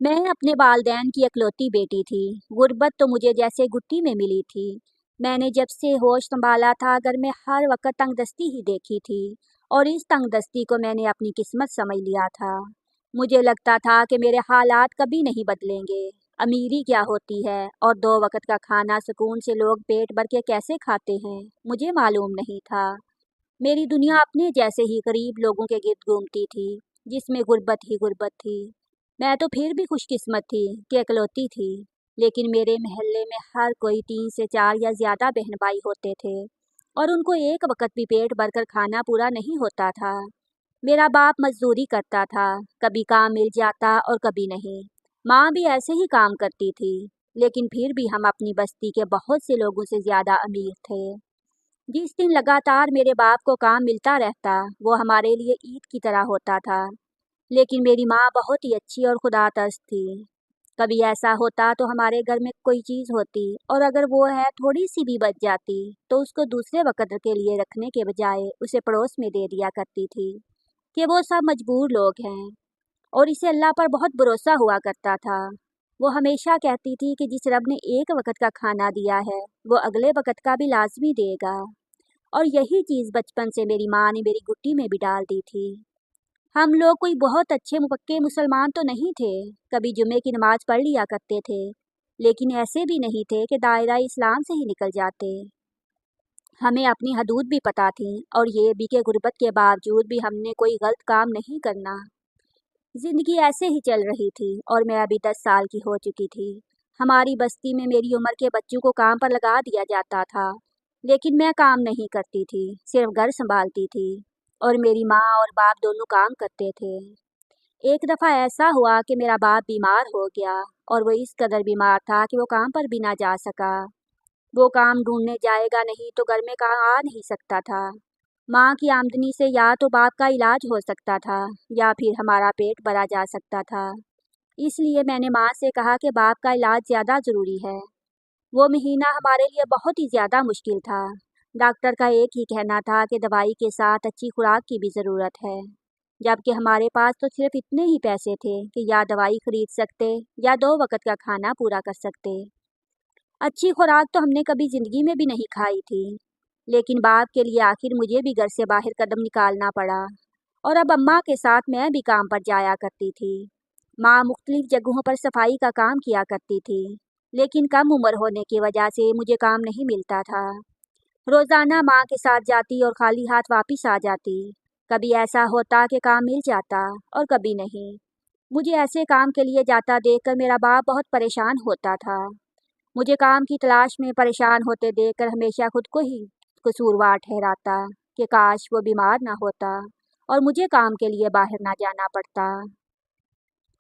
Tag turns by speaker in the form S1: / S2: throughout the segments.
S1: میں اپنے والدین کی اکلوتی بیٹی تھی۔ غربت تو مجھے جیسے گٹی میں ملی تھی۔ میں نے جب سے ہوش سنبھالا تھا گھر میں ہر وقت تنگ دستی ہی دیکھی تھی، اور اس تنگ دستی کو میں نے اپنی قسمت سمجھ لیا تھا۔ مجھے لگتا تھا کہ میرے حالات کبھی نہیں بدلیں گے۔ امیری کیا ہوتی ہے اور 2 وقت کا کھانا سکون سے لوگ پیٹ بھر کے کیسے کھاتے ہیں، مجھے معلوم نہیں تھا۔ میری دنیا اپنے جیسے ہی غریب لوگوں کے گرد گھومتی تھی، جس میں غربت ہی غربت تھی۔ میں تو پھر بھی خوش قسمت تھی کہ اکلوتی تھی، لیکن میرے محلے میں ہر کوئی 3 سے 4 یا زیادہ بہن بھائی ہوتے تھے، اور ان کو ایک وقت بھی پیٹ بھر کر کھانا پورا نہیں ہوتا تھا۔ میرا باپ مزدوری کرتا تھا، کبھی کام مل جاتا اور کبھی نہیں۔ ماں بھی ایسے ہی کام کرتی تھی، لیکن پھر بھی ہم اپنی بستی کے بہت سے لوگوں سے زیادہ امیر تھے۔ جس دن لگاتار میرے باپ کو کام ملتا رہتا وہ ہمارے لیے عید کی طرح ہوتا تھا، لیکن میری ماں بہت ہی اچھی اور خدا ترس تھی۔ کبھی ایسا ہوتا تو ہمارے گھر میں کوئی چیز ہوتی، اور اگر وہ ہے تھوڑی سی بھی بچ جاتی تو اس کو دوسرے وقت کے لیے رکھنے کے بجائے اسے پڑوس میں دے دیا کرتی تھی کہ وہ سب مجبور لوگ ہیں، اور اسے اللہ پر بہت بھروسہ ہوا کرتا تھا۔ وہ ہمیشہ کہتی تھی کہ جس رب نے ایک وقت کا کھانا دیا ہے وہ اگلے وقت کا بھی لازمی دے گا، اور یہی چیز بچپن سے میری ماں نے میری گٹی میں بھی ڈال دی تھی۔ ہم لوگ کوئی بہت اچھے پکے مسلمان تو نہیں تھے، کبھی جمعے کی نماز پڑھ لیا کرتے تھے، لیکن ایسے بھی نہیں تھے کہ دائرہ اسلام سے ہی نکل جاتے۔ ہمیں اپنی حدود بھی پتہ تھیں، اور یہ بھی کہ غربت کے باوجود بھی ہم نے کوئی غلط کام نہیں کرنا۔ زندگی ایسے ہی چل رہی تھی، اور میں ابھی 10 سال کی ہو چکی تھی۔ ہماری بستی میں میری عمر کے بچوں کو کام پر لگا دیا جاتا تھا، لیکن میں کام نہیں کرتی تھی، صرف گھر سنبھالتی تھی، اور میری ماں اور باپ دونوں کام کرتے تھے۔ ایک دفعہ ایسا ہوا کہ میرا باپ بیمار ہو گیا، اور وہ اس قدر بیمار تھا کہ وہ کام پر بھی نہ جا سکا۔ وہ کام ڈھونڈنے جائے گا نہیں تو گھر میں کام آ نہیں سکتا تھا۔ ماں کی آمدنی سے یا تو باپ کا علاج ہو سکتا تھا یا پھر ہمارا پیٹ بھرا جا سکتا تھا۔ اس لیے میں نے ماں سے کہا کہ باپ کا علاج زیادہ ضروری ہے۔ وہ مہینہ ہمارے لیے بہت ہی زیادہ مشکل تھا۔ ڈاکٹر کا ایک ہی کہنا تھا کہ دوائی کے ساتھ اچھی خوراک کی بھی ضرورت ہے، جبکہ ہمارے پاس تو صرف اتنے ہی پیسے تھے کہ یا دوائی خرید سکتے یا 2 وقت کا کھانا پورا کر سکتے۔ اچھی خوراک تو ہم نے کبھی زندگی میں بھی نہیں کھائی تھی، لیکن باپ کے لیے آخر مجھے بھی گھر سے باہر قدم نکالنا پڑا، اور اب اماں کے ساتھ میں بھی کام پر جایا کرتی تھی۔ ماں مختلف جگہوں پر صفائی کا کام کیا کرتی تھی، لیکن کم عمر ہونے کی وجہ سے مجھے کام نہیں ملتا تھا۔ روزانہ ماں کے ساتھ جاتی اور خالی ہاتھ واپس آ جاتی۔ کبھی ایسا ہوتا کہ کام مل جاتا اور کبھی نہیں۔ مجھے ایسے کام کے لیے جاتا دیکھ کر میرا باپ بہت پریشان ہوتا تھا۔ مجھے کام کی تلاش میں پریشان ہوتے دیکھ کر ہمیشہ خود کو ہی قصوروار ٹھہراتا کہ کاش وہ بیمار نہ ہوتا اور مجھے کام کے لیے باہر نہ جانا پڑتا۔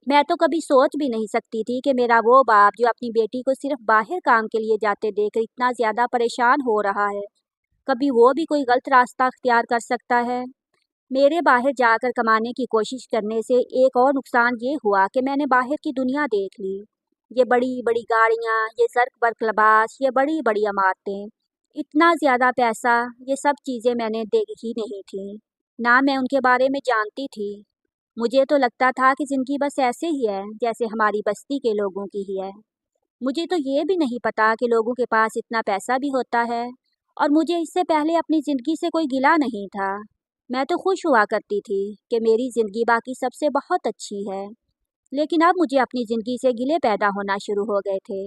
S1: میں تو کبھی سوچ بھی نہیں سکتی تھی کہ میرا وہ باپ جو اپنی بیٹی کو صرف باہر کام کے لیے جاتے دیکھ کر اتنا زیادہ پریشان ہو رہا ہے، کبھی وہ بھی کوئی غلط راستہ اختیار کر سکتا ہے۔ میرے باہر جا کر کمانے کی کوشش کرنے سے ایک اور نقصان یہ ہوا کہ میں نے باہر کی دنیا دیکھ لی۔ یہ بڑی بڑی گاڑیاں، یہ زرق برق لباس، یہ بڑی بڑی عمارتیں، اتنا زیادہ پیسہ، یہ سب چیزیں میں نے دیکھی نہیں تھیں، نہ میں ان کے بارے میں جانتی تھی۔ مجھے تو لگتا تھا کہ زندگی بس ایسے ہی ہے جیسے ہماری بستی کے لوگوں کی ہی ہے۔ مجھے تو یہ بھی نہیں پتا کہ لوگوں کے پاس اتنا پیسہ بھی ہوتا ہے، اور مجھے اس سے پہلے اپنی زندگی سے کوئی گلہ نہیں تھا۔ میں تو خوش ہوا کرتی تھی کہ میری زندگی باقی سب سے بہت اچھی ہے، لیکن اب مجھے اپنی زندگی سے گلے پیدا ہونا شروع ہو گئے تھے۔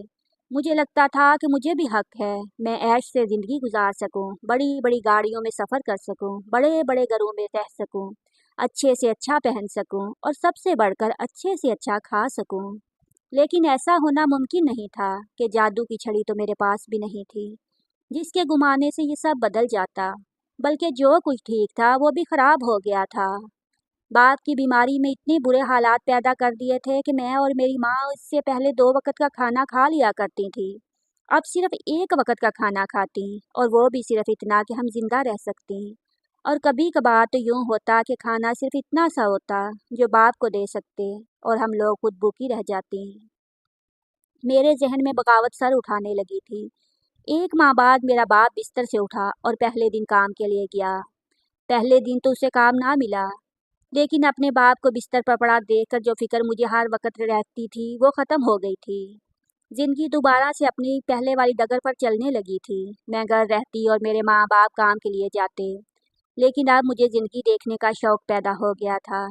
S1: مجھے لگتا تھا کہ مجھے بھی حق ہے میں عیش سے زندگی گزار سکوں، بڑی بڑی گاڑیوں میں سفر کر سکوں، بڑے بڑے گھروں میں رہ سکوں، اچھے سے اچھا پہن سکوں، اور سب سے بڑھ کر اچھے سے اچھا کھا سکوں۔ لیکن ایسا ہونا ممکن نہیں تھا کہ جادو کی چھڑی تو میرے پاس بھی نہیں تھی جس کے گھمانے سے یہ سب بدل جاتا، بلکہ جو کچھ ٹھیک تھا وہ بھی خراب ہو گیا تھا۔ باپ کی بیماری میں اتنے برے حالات پیدا کر دیے تھے کہ میں اور میری ماں اس سے پہلے 2 وقت کا کھانا کھا لیا کرتی تھی، اب صرف 1 وقت کا کھانا کھاتی، اور وہ بھی صرف اتنا کہ ہم زندہ رہ سکتی، اور کبھی کبھار تو یوں ہوتا کہ کھانا صرف اتنا سا ہوتا جو باپ کو دے سکتے، اور ہم لوگ خود بھوکی رہ جاتی۔ میرے ذہن میں بغاوت سر اٹھانے لگی تھی۔ ایک ماہ بعد میرا باپ بستر سے اٹھا اور پہلے دن کام کے لیے گیا۔ پہلے دن تو اسے کام نہ ملا۔ लेकिन अपने बाप को बिस्तर पर पड़ा देखकर जो फिक्र मुझे हर वक्त रहती थी वो ख़त्म हो गई थी। जिंदगी दोबारा से अपनी पहले वाली डगर पर चलने लगी थी। मैं घर रहती और मेरे माँ बाप काम के लिए जाते, लेकिन अब मुझे जिंदगी देखने का शौक पैदा हो गया था।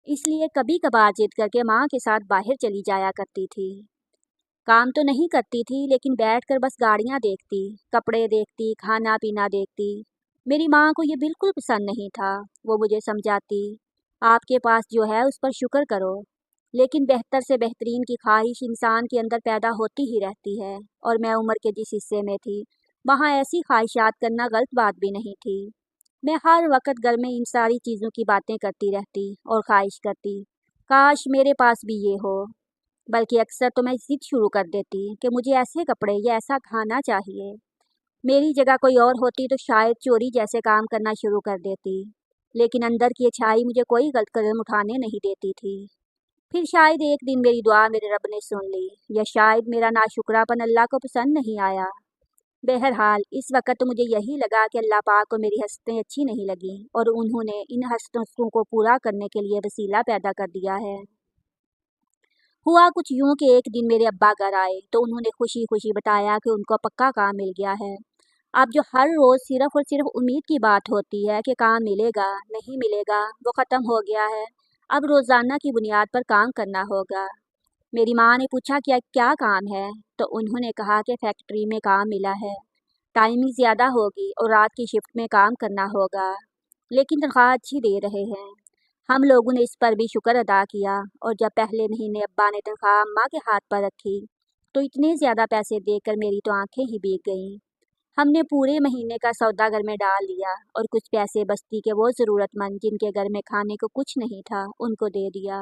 S1: इसलिए कभी कभार जिद करके माँ के साथ बाहर चली जाया करती थी। काम तो नहीं करती थी, लेकिन बैठकर बस गाड़ियाँ देखती, कपड़े देखती, खाना पीना देखती। मेरी माँ को ये बिल्कुल पसंद नहीं था। वो मुझे समझाती, आपके पास जो है उस पर शुक्र करो। लेकिन बेहतर से बेहतरीन की ख्वाहिश इंसान के अंदर पैदा होती ही रहती है, और मैं उम्र के जिस हिस्से में थी वहाँ ऐसी ख्वाहिशात करना गलत बात भी नहीं थी। मैं हर वक्त घर में इन सारी चीज़ों की बातें करती रहती और ख्वाहिश करती, काश मेरे पास भी ये हो। बल्कि अक्सर तो मैं जिद शुरू कर देती कि मुझे ऐसे कपड़े या ऐसा खाना चाहिए। मेरी जगह कोई और होती तो शायद चोरी जैसे काम करना शुरू कर देती। लेकिन अंदर की अच्छाई मुझे कोई गलत कदम उठाने नहीं देती थी। फिर शायद एक दिन मेरी दुआ मेरे रब ने सुन ली, या शायद मेरा नाशुक्रापन अल्लाह को पसंद नहीं आया। बहरहाल इस वक्त तो मुझे यही लगा कि अल्लाह पाक को मेरी हसरतें अच्छी नहीं लगीं, और उन्होंने इन हसरतों को पूरा करने के लिए वसीला पैदा कर दिया है। हुआ कुछ यूं कि एक दिन मेरे अब्बा घर आए तो उन्होंने खुशी खुशी बताया कि उनको पक्का काम मिल गया है। अब जो हर रोज़ सिर्फ और सिर्फ उम्मीद की बात होती है कि काम मिलेगा नहीं मिलेगा, वो ख़त्म हो गया है। अब रोज़ाना की बुनियाद पर काम करना होगा। मेरी माँ ने पूछा क्या क्या काम है, तो उन्होंने कहा कि फैक्ट्री में काम मिला है। टाइमिंग ज़्यादा होगी और रात की शिफ्ट में काम करना होगा, लेकिन तनख्वाह अच्छी दे रहे हैं। हम लोगों ने इस पर भी शुक्र अदा किया, और जब पहले महीने अब्बा ने तनख्वाह अम्मा के हाथ पर रखी तो इतने ज़्यादा पैसे देकर मेरी तो आंखें ही भीग गईं। हमने पूरे महीने का सौदा घर में डाल लिया और कुछ पैसे बस्ती के वो ज़रूरतमंद जिनके घर में खाने को कुछ नहीं था उनको दे दिया।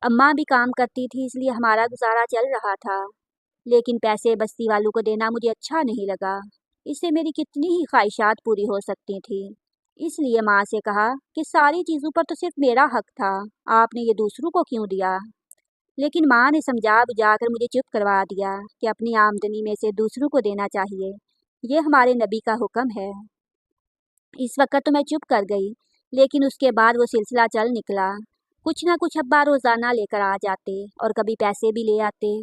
S1: अम्मा भी काम करती थी, इसलिए हमारा गुजारा चल रहा था। लेकिन पैसे बस्ती वालों को देना मुझे अच्छा नहीं लगा। इससे मेरी कितनी ही ख्वाहिशात पूरी हो सकती थी। इसलिए माँ से कहा कि सारी चीज़ों पर तो सिर्फ मेरा हक था, आपने ये दूसरों को क्यों दिया। लेकिन माँ ने समझा बुझाकर मुझे चुप करवा दिया कि अपनी आमदनी में से दूसरों को देना चाहिए, ये हमारे नबी का हुक्म है। इस वक्त तो मैं चुप कर गई, लेकिन उसके बाद वो सिलसिला चल निकला। कुछ ना कुछ अब्बा रोज़ाना लेकर आ जाते और कभी पैसे भी ले आते।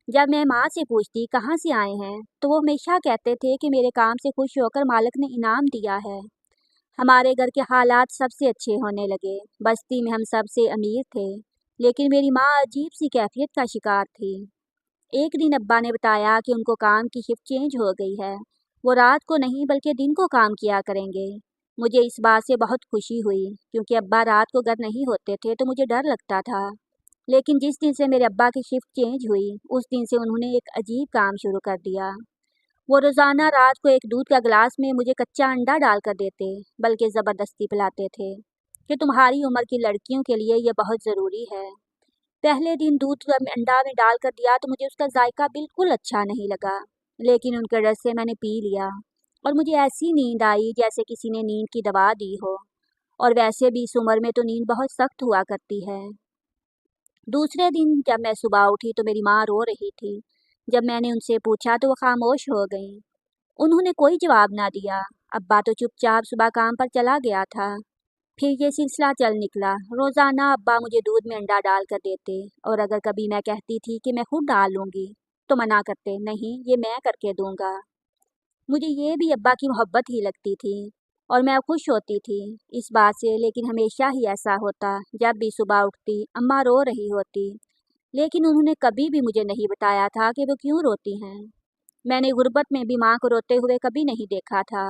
S1: जब मैं माँ से पूछती कहाँ से आए हैं, तो वो हमेशा कहते थे कि मेरे काम से खुश होकर मालिक ने इनाम दिया है। हमारे घर के हालात सबसे अच्छे होने लगे। बस्ती में हम सबसे अमीर थे, लेकिन मेरी माँ अजीब सी कैफियत का शिकार थी। एक दिन अब्बा ने बताया कि उनको काम की शिफ्ट चेंज हो गई है। वो रात को नहीं बल्कि दिन को काम किया करेंगे। मुझे इस बात से बहुत खुशी हुई, क्योंकि अब्बा रात को घर नहीं होते थे तो मुझे डर लगता था। लेकिन जिस दिन से मेरे अब्बा की शिफ्ट चेंज हुई उस दिन से उन्होंने एक अजीब काम शुरू कर दिया। वो रोज़ाना रात को एक दूध का गिलास में मुझे कच्चा अंडा डालकर देते, बल्कि ज़बरदस्ती पिलाते थे कि तुम्हारी उम्र की लड़कियों के लिए ये बहुत ज़रूरी है। पहले दिन दूध अंडा में डालकर दिया तो मुझे उसका जायका बिल्कुल अच्छा नहीं लगा, लेकिन उनके डर से मैंने पी लिया और मुझे ऐसी नींद आई जैसे किसी ने नींद की दवा दी हो। और वैसे भी इस उम्र में तो नींद बहुत सख्त हुआ करती है। दूसरे दिन जब मैं सुबह उठी तो मेरी माँ रो रही थी। जब मैंने उनसे पूछा तो वो खामोश हो गईं। उन्होंने कोई जवाब ना दिया। अब्बा तो चुपचाप सुबह काम पर चला गया था। फिर ये सिलसिला चल निकला। रोज़ाना अब्बा मुझे दूध में अंडा डाल कर देते, और अगर कभी मैं कहती थी कि मैं खुद डाल लूँगी तो मना करते, नहीं ये मैं करके दूँगा। मुझे ये भी अब्बा की मोहब्बत ही लगती थी, और मैं खुश होती थी इस बात से। लेकिन हमेशा ही ऐसा होता, जब भी सुबह उठती अम्मा रो रही होती, लेकिन उन्होंने कभी भी मुझे नहीं बताया था कि वो क्यों रोती हैं। मैंने गुर्बत में भी माँ को रोते हुए कभी नहीं देखा था।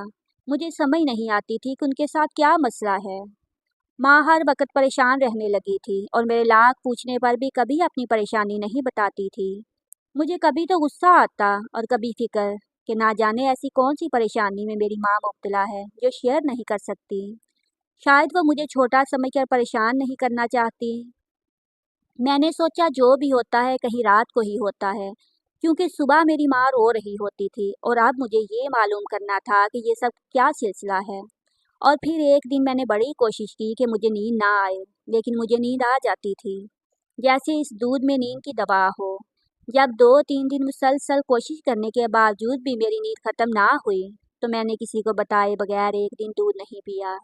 S1: मुझे समझ नहीं आती थी कि उनके साथ क्या मसला है। माँ हर वक्त परेशान रहने लगी थी और मेरे लाख पूछने पर भी कभी अपनी परेशानी नहीं बताती थी। मुझे कभी तो गुस्सा आता और कभी फिक्र कि ना जाने ऐसी कौन सी परेशानी में मेरी माँ मुब्तला है जो शेयर नहीं कर सकती। शायद वो मुझे छोटा समझकर परेशान नहीं करना चाहती। मैंने सोचा जो भी होता है कहीं रात को ही होता है, क्योंकि सुबह मेरी माँ रो रही होती थी और अब मुझे ये मालूम करना था कि ये सब क्या सिलसिला है। और फिर एक दिन मैंने बड़ी कोशिश की कि मुझे नींद ना आए, लेकिन मुझे नींद आ जाती थी, जैसे इस दूध में नींद की दवा हो। जब 2-3 दिन मुसलसल कोशिश करने के बावजूद भी मेरी नींद खत्म ना हुई, तो मैंने किसी को बताए बगैर एक दिन दूध नहीं पिया।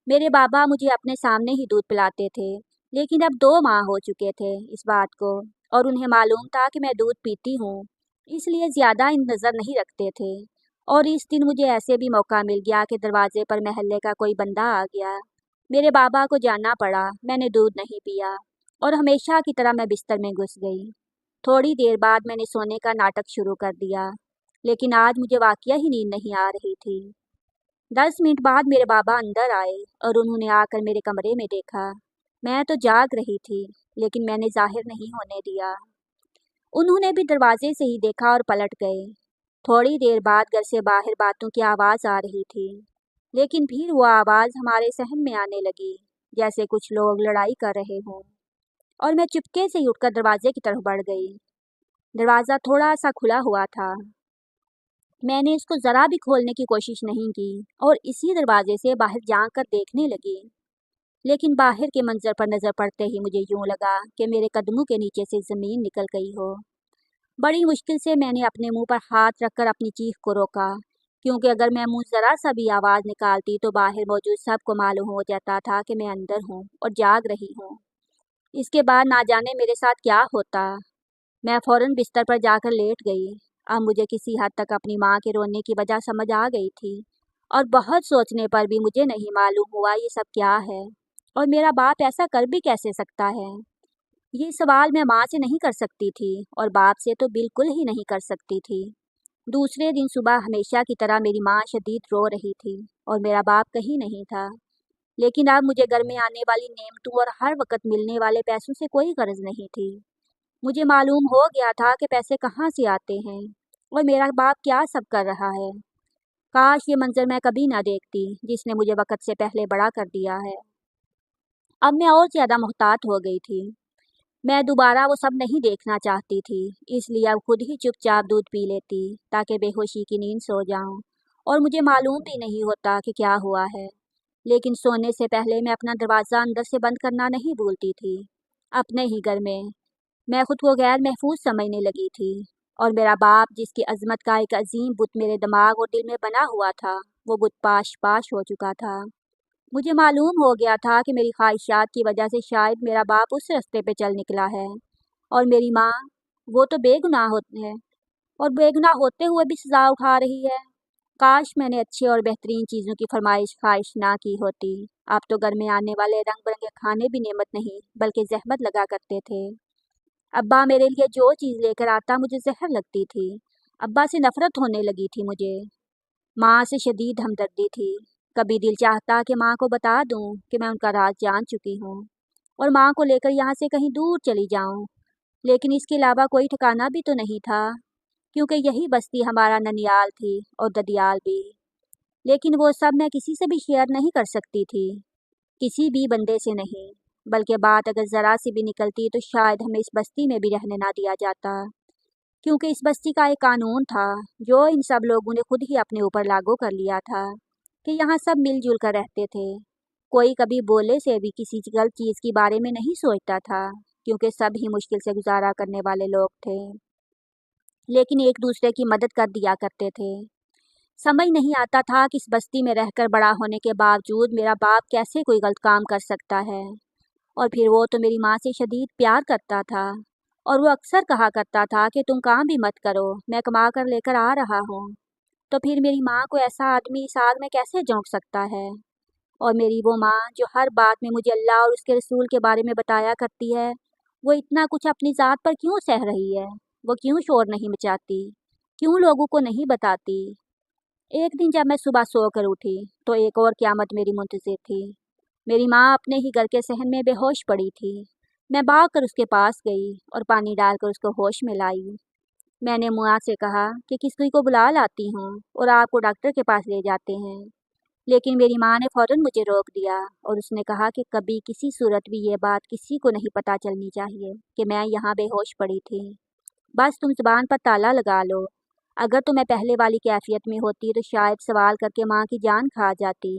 S1: मेरे बाबा मुझे अपने सामने ही दूध पिलाते थे, लेकिन अब 2 माह हो चुके थे इस बात को, और उन्हें मालूम था कि मैं दूध पीती हूँ, इसलिए ज़्यादा इन नज़र नहीं रखते थे। और इस दिन मुझे ऐसे भी मौका मिल गया कि दरवाजे पर मोहल्ले का कोई बंदा आ गया। मेरे बाबा को जानना पड़ा, मैंने दूध नहीं पिया, और हमेशा की तरह मैं बिस्तर में घुस गई। थोड़ी देर बाद मैंने सोने का नाटक शुरू कर दिया, लेकिन आज मुझे वाकई ही नींद नहीं आ रही थी। 10 मिनट बाद मेरे बाबा अंदर आए और उन्होंने आकर मेरे कमरे में देखा। मैं तो जाग रही थी, लेकिन मैंने जाहिर नहीं होने दिया। उन्होंने भी दरवाजे से ही देखा और पलट गए। थोड़ी देर बाद घर से बाहर बातों की आवाज़ आ रही थी, लेकिन फिर वो आवाज़ हमारे सहन में आने लगी, जैसे कुछ लोग लड़ाई कर रहे हों। और मैं चुपके से ही उठकर दरवाजे की तरफ बढ़ गई। दरवाज़ा थोड़ा सा खुला हुआ था। मैंने इसको ज़रा भी खोलने की कोशिश नहीं की और इसी दरवाजे से बाहर झांक कर देखने लगी। लेकिन बाहर के मंजर पर नज़र पड़ते ही मुझे यूं लगा कि मेरे कदमों के नीचे से ज़मीन निकल गई हो। बड़ी मुश्किल से मैंने अपने मुंह पर हाथ रखकर अपनी चीख को रोका, क्योंकि अगर मैं मुंह ज़रा सा भी आवाज़ निकालती तो बाहर मौजूद सबको मालूम हो जाता था कि मैं अंदर हूँ और जाग रही हूँ। इसके बाद ना जाने मेरे साथ क्या होता। मैं फ़ौरन बिस्तर पर जाकर लेट गई। अब मुझे किसी हद तक अपनी माँ के रोने की वजह समझ आ गई थी, और बहुत सोचने पर भी मुझे नहीं मालूम हुआ ये सब क्या है, और मेरा बाप ऐसा कर भी कैसे सकता है। ये सवाल मैं माँ से नहीं कर सकती थी और बाप से तो बिल्कुल ही नहीं कर सकती थी। दूसरे दिन सुबह हमेशा की तरह मेरी माँ शदीद रो रही थी और मेरा बाप कहीं नहीं था। लेकिन अब मुझे घर में आने वाली नेमतों और हर वक्त मिलने वाले पैसों से कोई गर्ज नहीं थी। मुझे मालूम हो गया था कि पैसे कहाँ से आते हैं और मेरा बाप क्या सब कर रहा है। काश ये मंजर मैं कभी ना देखती जिसने मुझे वक्त से पहले बड़ा कर दिया है। अब मैं और ज़्यादा मोहतात हो गई थी। मैं दोबारा वो सब नहीं देखना चाहती थी, इसलिए अब खुद ही चुपचाप दूध पी लेती ताकि बेहोशी की नींद सो जाऊं, और मुझे मालूम भी नहीं होता कि क्या हुआ है। लेकिन सोने से पहले मैं अपना दरवाज़ा अंदर से बंद करना नहीं भूलती थी। अपने ही घर में मैं खुद को गैर महफूज समझने लगी थी, और मेरा बाप जिसकी अजमत का एक अजीम बुत मेरे दिमाग और दिल में बना हुआ था, वो बुत पाश पाश हो चुका था। मुझे मालूम हो गया था कि मेरी ख्वाहिशात की वजह से शायद मेरा बाप उस रास्ते पे चल निकला है, और मेरी माँ, वो तो बेगुनाह होती है और बेगुनाह होते हुए भी सज़ा उठा रही है। काश मैंने अच्छे और बेहतरीन चीज़ों की फरमाइश ख्वाहिश ना की होती। अब तो घर में आने वाले रंग बिरंगे खाने भी नेमत नहीं बल्कि जहमत लगा करते थे। अब्बा मेरे लिए जो चीज़ लेकर आता मुझे जहर लगती थी। अब्बा से नफ़रत होने लगी थी मुझे। माँ से शदीद हमदर्दी थी। कभी दिल चाहता कि माँ को बता दूँ कि मैं उनका राज जान चुकी हूँ और माँ को लेकर यहाँ से कहीं दूर चली जाऊँ, लेकिन इसके अलावा कोई ठिकाना भी तो नहीं था, क्योंकि यही बस्ती हमारा ननियाल थी और ददियाल भी। लेकिन वो सब मैं किसी से भी शेयर नहीं कर सकती थी, किसी भी बंदे से नहीं, बल्कि बात अगर ज़रा सी भी निकलती तो शायद हमें इस बस्ती में भी रहने ना दिया जाता, क्योंकि इस बस्ती का एक कानून था जो इन सब लोगों ने खुद ही अपने ऊपर लागू कर लिया था कि यहाँ सब मिलजुल कर रहते थे। कोई कभी बोले से भी किसी गलत चीज़ के बारे में नहीं सोचता था, क्योंकि सब ही मुश्किल से गुजारा करने वाले लोग थे, लेकिन एक दूसरे की मदद कर दिया करते थे। समझ नहीं आता था कि इस बस्ती में रहकर बड़ा होने के बावजूद मेरा बाप कैसे कोई गलत काम कर सकता है। और फिर वो तो मेरी माँ से शदीद प्यार करता था, और वो अक्सर कहा करता था कि तुम काम भी मत करो, मैं कमा कर लेकर आ रहा हूँ। तो फिर मेरी माँ को ऐसा आदमी इस आग में कैसे झोंक सकता है। और मेरी वो माँ जो हर बात में मुझे अल्लाह और उसके रसूल के बारे में बताया करती है, वो इतना कुछ अपनी ज़ात पर क्यों सह रही है। वो क्यों शोर नहीं मचाती, क्यों लोगों को नहीं बताती। एक दिन जब मैं सुबह सोकर उठी तो एक और क़यामत मेरी मुंतज़िर थी। मेरी माँ अपने ही घर के सहन में बेहोश पड़ी थी। मैं भाग कर उसके पास गई और पानी डालकर उसको होश में लाई। मैंने मुआ से कहा कि किसी को बुला लाती हूँ और आपको डॉक्टर के पास ले जाते हैं। लेकिन मेरी माँ ने फ़ौरन मुझे रोक दिया और उसने कहा कि कभी किसी सूरत भी ये बात किसी को नहीं पता चलनी चाहिए कि मैं यहाँ बेहोश पड़ी थी। बस तुम ज़ुबान पर ताला लगा लो। अगर तो मैं पहले वाली कैफियत में होती तो शायद सवाल करके माँ की जान खा जाती।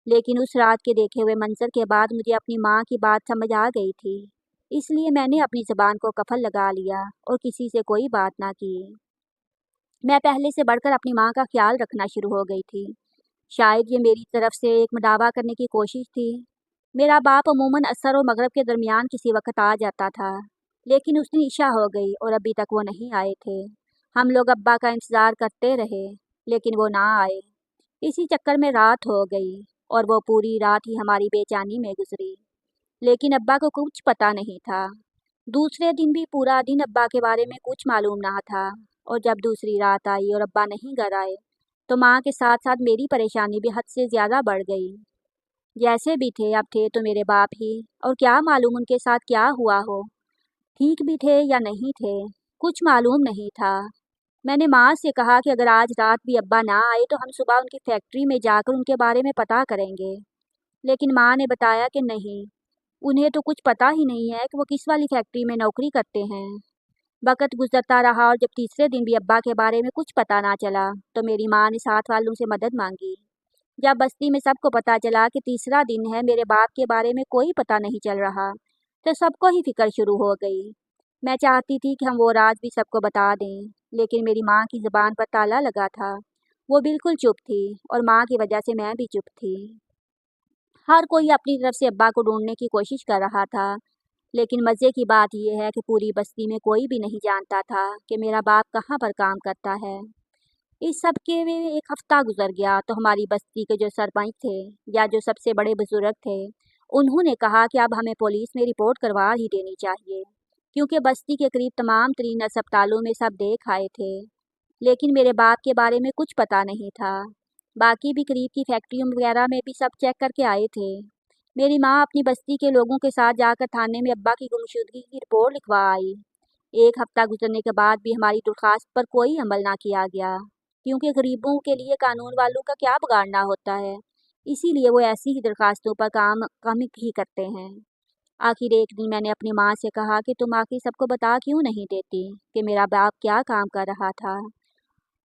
S1: लेकिन उस रात के देखे हुए मंजर के बाद मुझे अपनी माँ की बात समझ आ गई थी, इसलिए मैंने अपनी ज़बान को कफल लगा लिया और किसी से कोई बात ना की। मैं पहले से बढ़कर अपनी माँ का ख्याल रखना शुरू हो गई थी। शायद ये मेरी तरफ से एक दावा करने की कोशिश थी। मेरा बाप अमूमन असर और मगरिब के दरमियान किसी वक्त आ जाता था, लेकिन उस दिन इशा हो गई और अभी तक वो नहीं आए थे। हम लोग अब्बा का इंतज़ार करते रहे, लेकिन वो ना आए। इसी चक्कर में रात हो गई और वो पूरी रात ही हमारी बेचैनी में गुजरी। लेकिन अब्बा को कुछ पता नहीं था। दूसरे दिन भी पूरा दिन अब्बा के बारे में कुछ मालूम ना था, और जब दूसरी रात आई और अब्बा नहीं घर आए, तो माँ के साथ साथ मेरी परेशानी भी हद से ज़्यादा बढ़ गई। जैसे भी थे, अब थे तो मेरे बाप ही, और क्या मालूम उनके साथ क्या हुआ हो। ठीक भी थे या नहीं थे, कुछ मालूम नहीं था। मैंने माँ से कहा कि अगर आज रात भी अब्बा ना आए तो हम सुबह उनकी फैक्ट्री में जाकर उनके बारे में पता करेंगे। लेकिन माँ ने बताया कि नहीं, उन्हें तो कुछ पता ही नहीं है कि वो किस वाली फैक्ट्री में नौकरी करते हैं। वक़्त गुज़रता रहा और जब तीसरे दिन भी अब्बा के बारे में कुछ पता ना चला, तो मेरी माँ ने साथ वालों से मदद मांगी। जब बस्ती में सबको पता चला कि तीसरा दिन है, मेरे बाप के बारे में कोई पता नहीं चल रहा, तो सबको ही फिक्र शुरू हो गई। मैं चाहती थी कि हम वो राज भी सबको बता दें, लेकिन मेरी माँ की ज़ुबान पर ताला लगा था। वो बिल्कुल चुप थी, और माँ की वजह से मैं भी चुप थी। हर कोई अपनी तरफ से अब्बा को ढूंढने की कोशिश कर रहा था, लेकिन मज़े की बात यह है कि पूरी बस्ती में कोई भी नहीं जानता था कि मेरा बाप कहाँ पर काम करता है। इस सब के में एक हफ्ता गुजर गया तो हमारी बस्ती के जो सरपंच थे, या जो सबसे बड़े बुजुर्ग थे, उन्होंने कहा कि अब हमें पुलिस में रिपोर्ट करवा ही देनी चाहिए, क्योंकि बस्ती के करीब तमाम तरीन अस्पतालों में सब देख आए थे। लेकिन मेरे बाप के बारे में कुछ पता नहीं था। बाकी भी करीब की फैक्ट्रियों वगैरह में भी सब चेक करके आए थे। मेरी माँ अपनी बस्ती के लोगों के साथ जाकर थाने में अब्बा की गुमशुदगी की रिपोर्ट लिखवा आई। एक हफ्ता गुजरने के बाद भी हमारी दरख्वास्त पर कोई अमल ना किया गया, क्योंकि गरीबों के लिए कानून वालों का क्या बिगाड़ना होता है। इसीलिए वो ऐसी ही दरखास्तों पर काम कम ही करते हैं। आखिर एक दिन मैंने अपनी माँ से कहा कि तुम आखिर सबको बता क्यों नहीं देती कि मेरा बाप क्या काम कर रहा था,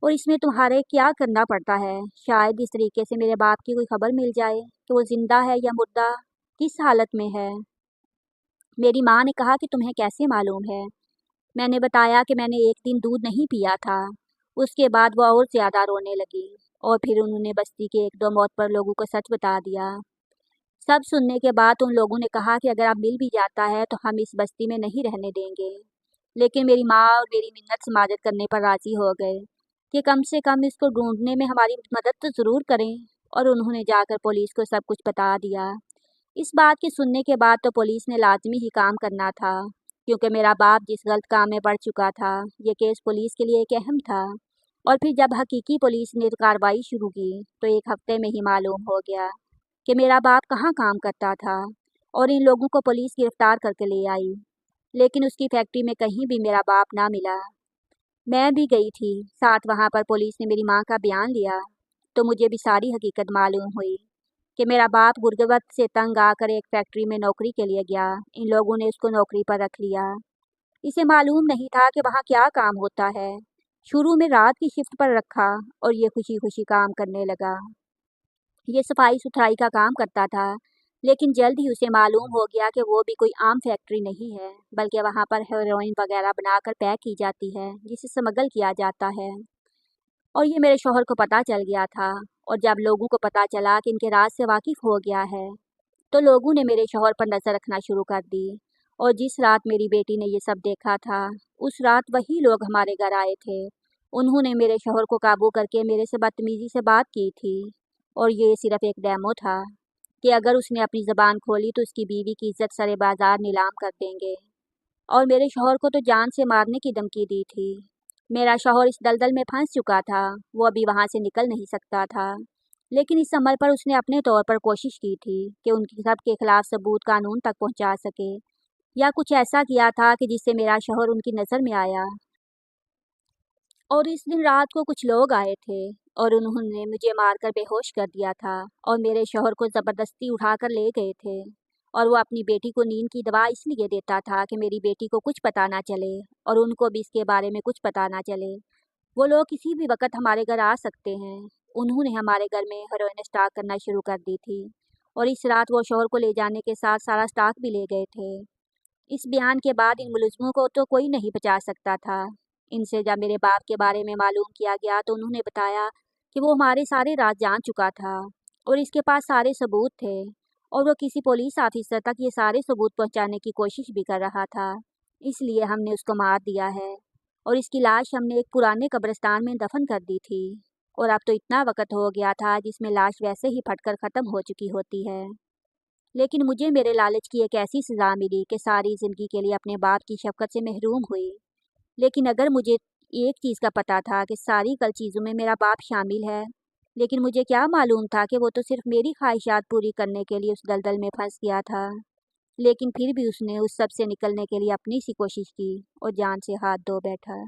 S1: और इसमें तुम्हारे क्या करना पड़ता है। शायद इस तरीके से मेरे बाप की कोई खबर मिल जाए कि वो जिंदा है या मुर्दा, किस हालत में है। मेरी माँ ने कहा कि तुम्हें कैसे मालूम है। मैंने बताया कि मैंने एक दिन दूध नहीं पिया था। उसके बाद वो और ज़्यादा रोने लगी, और फिर उन्होंने बस्ती के एक दो मौत पर लोगों को सच बता दिया। सब सुनने के बाद उन लोगों ने कहा कि अगर अब मिल भी जाता है तो हम इस बस्ती में नहीं रहने देंगे। लेकिन मेरी माँ और मेरी मिन्नत समाजत करने पर राज़ी हो गए कि कम से कम इसको ढूंढने में हमारी मदद तो ज़रूर करें, और उन्होंने जाकर पुलिस को सब कुछ बता दिया। इस बात के सुनने के बाद तो पुलिस ने लाजमी ही काम करना था, क्योंकि मेरा बाप जिस गलत काम में पड़ चुका था, ये केस पुलिस के लिए एक अहम था। और फिर जब हकीकी पुलिस ने कार्रवाई शुरू की, तो एक हफ्ते में ही मालूम हो गया कि मेरा बाप कहाँ काम करता था, और इन लोगों को पुलिस गिरफ्तार करके ले आई। लेकिन उसकी फैक्ट्री में कहीं भी मेरा बाप ना मिला। मैं भी गई थी साथ, वहाँ पर पुलिस ने मेरी माँ का बयान लिया, तो मुझे भी सारी हकीकत मालूम हुई कि मेरा बाप गुर्बत से तंग आकर एक फैक्ट्री में नौकरी के लिए गया। इन लोगों ने उसको नौकरी पर रख लिया। इसे मालूम नहीं था कि वहाँ क्या काम होता है। शुरू में रात की शिफ्ट पर रखा, और ये खुशी खुशी काम करने लगा। ये सफाई सुथराई का काम करता था, लेकिन जल्द ही उसे मालूम हो गया कि वो भी कोई आम फैक्ट्री नहीं है, बल्कि वहाँ पर हेरोइन वगैरह बनाकर पैक की जाती है, जिसे स्मगल किया जाता है। और ये मेरे शौहर को पता चल गया था, और जब लोगों को पता चला कि इनके राज से वाकिफ हो गया है, तो लोगों ने मेरे शौहर पर नज़र रखना शुरू कर दी। और जिस रात मेरी बेटी ने ये सब देखा था, उस रात वही लोग हमारे घर आए थे। उन्होंने मेरे शौहर को काबू करके मेरे से बदतमीजी से बात की थी, और ये सिर्फ एक डेमो था कि अगर उसने अपनी ज़बान खोली तो उसकी बीवी की इज्जत सरे बाजार नीलाम कर देंगे। और मेरे शौहर को तो जान से मारने की धमकी दी थी। मेरा शौहर इस दलदल में फंस चुका था, वो अभी वहाँ से निकल नहीं सकता था। लेकिन इस अमल पर उसने अपने तौर पर कोशिश की थी कि उनकी सब के खिलाफ सबूत कानून तक पहुँचा सके, या कुछ ऐसा किया था कि जिससे मेरा शौहर उनकी नज़र में आया। और इस दिन रात को कुछ लोग आए थे, और उन्होंने मुझे मारकर बेहोश कर दिया था, और मेरे शौहर को ज़बरदस्ती उठाकर ले गए थे। और वो अपनी बेटी को नींद की दवा इसलिए देता था कि मेरी बेटी को कुछ पता ना चले, और उनको भी इसके बारे में कुछ पता ना चले। वो लोग किसी भी वक्त हमारे घर आ सकते हैं। उन्होंने हमारे घर में हेरोइन स्टॉक करना शुरू कर दी थी, और इस रात वो शौहर को ले जाने के साथ सारा स्टॉक भी ले गए थे। इस बयान के बाद इन मुलज़िमों को तो कोई नहीं बचा सकता था। इनसे जब मेरे बाप के बारे में मालूम किया गया तो उन्होंने बताया कि वो हमारे सारे राज जान चुका था और इसके पास सारे सबूत थे, और वो किसी पुलिस ऑफिसर तक ये सारे सबूत पहुंचाने की कोशिश भी कर रहा था। इसलिए हमने उसको मार दिया है और इसकी लाश हमने एक पुराने कब्रिस्तान में दफन कर दी थी। और अब तो इतना वक्त हो गया था जिसमें लाश वैसे ही फटकर ख़त्म हो चुकी होती है। लेकिन मुझे मेरे लालच की एक ऐसी सज़ा मिली कि सारी ज़िंदगी के लिए अपने बाप की शफ़क़त से महरूम हुई। लेकिन अगर मुझे एक चीज़ का पता था कि सारी गलत चीज़ों में मेरा बाप शामिल है, लेकिन मुझे क्या मालूम था कि वो तो सिर्फ़ मेरी ख्वाहिशात पूरी करने के लिए उस दलदल में फंस गया था। लेकिन फिर भी उसने उस सब से निकलने के लिए अपनी सी कोशिश की और जान से हाथ धो बैठा।